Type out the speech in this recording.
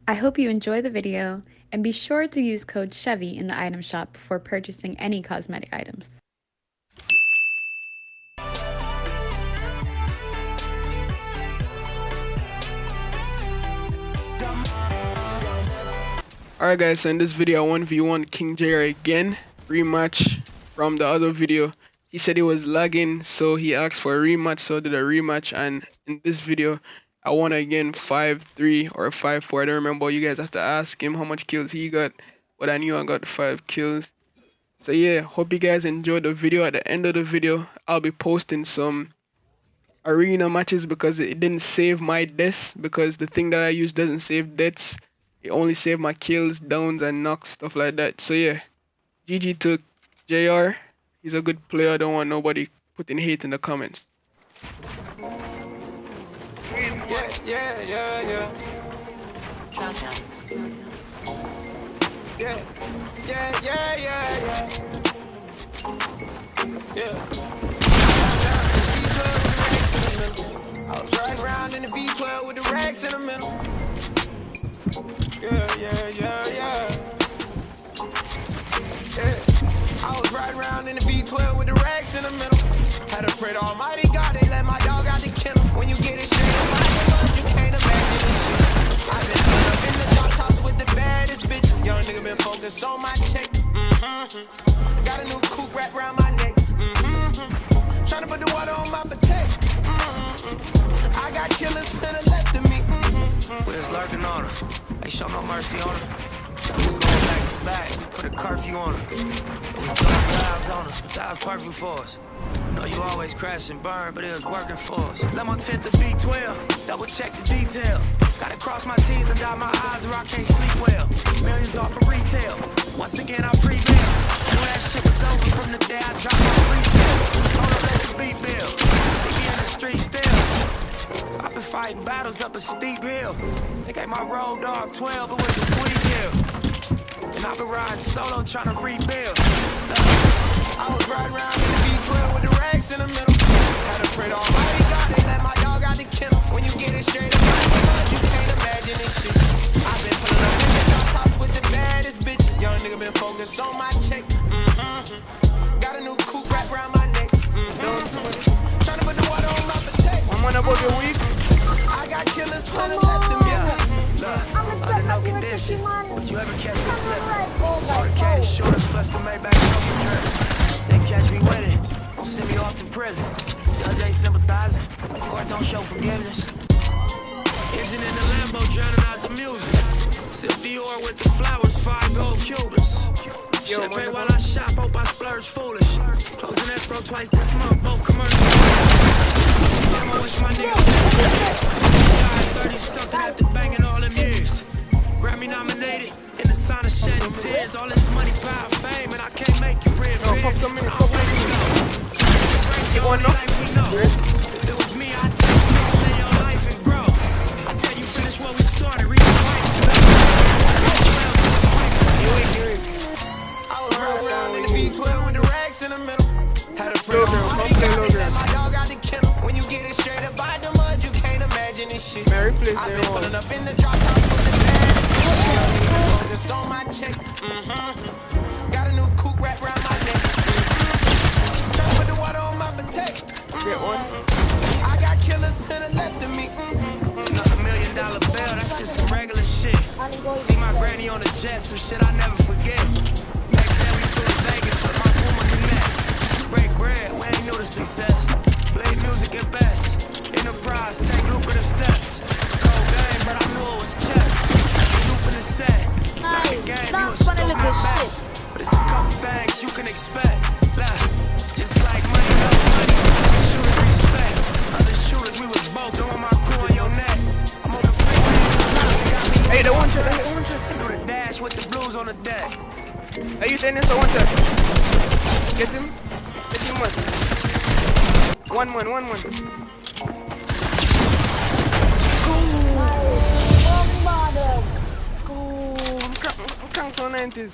I hope you enjoy the video, and be sure to use code Shevi in the item shop before purchasing any cosmetic items. Alright guys, so in this video I 1v1 KxngJR again, rematch from the other video. He said he was lagging, so he asked for a rematch, so I did a rematch, and in this video I won again 5-3 or 5-4, I don't remember. You guys have to ask him how much kills he got, but I knew I got 5 kills. So yeah, hope you guys enjoyed the video. At the end of the video I'll be posting some arena matches because it didn't save my deaths, because the thing that I use doesn't save deaths. It only saved my kills, downs, and knocks, stuff like that. So yeah, GG to JR. He's a good player. I don't want nobody putting hate in the comments. Yeah. I was riding around in the V12 with the racks in the middle. Yeah. I was riding around in the V12 with the racks in the middle. Had to pray to Almighty God, they let my dog out the kennel. When you get it straight up out the mud, you can't imagine this shit. I've been put up in the drop tops with the baddest bitches. Young nigga been focused on my check. Got a new coupe wrapped around my neck. Tryna put the water on my potato. I got killers to the left of me. Where's lurking on her? They show no mercy on her. He's going back to back, put a curfew on her. It was dark clouds on us, but that was perfect for us. Know you always crash and burn, but it was working for us. Let my tent to B12, double check the details. Gotta cross my T's and dot my I's or I can't sleep well. Millions off of retail, once again I prevail. Knew that shit was over from the day I dropped my resale. Hold up, let the beat build. See me in the street still. I've been fighting battles up a steep hill. They gave my road dog 12, it was a sweet deal. And I've been riding solo trying to rebuild. I was riding around in the V12 with the racks in the middle. Had to pray to Almighty God, they let my dog out the kennel. When you get it straight up out the mud, you can't imagine this shit. I've been pulling up in the drop tops with the baddest bitches. Young nigga been focused on my check. Got a new coupe wrapped around my neck. Tryna put the water on my potato. I'm on about the week. I got killers to the left of me. Look, under no condition would you ever catch me slipping. Motorcade shorts plus the Maybach trophy dress. They catch me with it, don't send me off to prison. Judge ain't sympathizing, court don't show forgiveness. Engine in the Lambo drowning out the music. Sip Dior with the flowers, 5 gold Cubans. Champagne while I shop, hope I splurge foolish. Closing escrow twice this month, both commercials. I'ma wish my nigga 30 something after banging all them years. Grammy nominated, in the sign of shedding tears. All this money, power, fame, and I can't make you rich. You want to know? If it was me, I'd tell you to live your life and grow. I tell you finish what we started, reach the I was riding around in the V12 with the racks in the middle. Had a friend let my dog out the kennel. When you get it straight up out the mud, you can't imagine this shit. Mary, please, I've been pulling up in the drop top with the baddest bitches. Focused on my check. Got a new coupe wrapped around my neck. Tryna put the water on my potato. Get one. I got killers to the left of me. $1 million bill, that's just some regular shit. See my granny on the jet, some shit I never forget. Back then we flew to Vegas with my Puma connects. Break bread, we ain't new to success. Play music at best. Enterprise, take lucrative steps. Cold game, but I knew it was chess. You finna set. Not the game, you was still my best. But it's a couple things you can expect. Look, just like money, no money. Shooters respect. Other shooters, we was both throwing my crew on your neck. I'm on the freeway. Hey, the one shot, the one shot. Do the dash with the blues on the deck. Are you saying this the one shot? Get him? Get him one. One. I'm counting on 90s.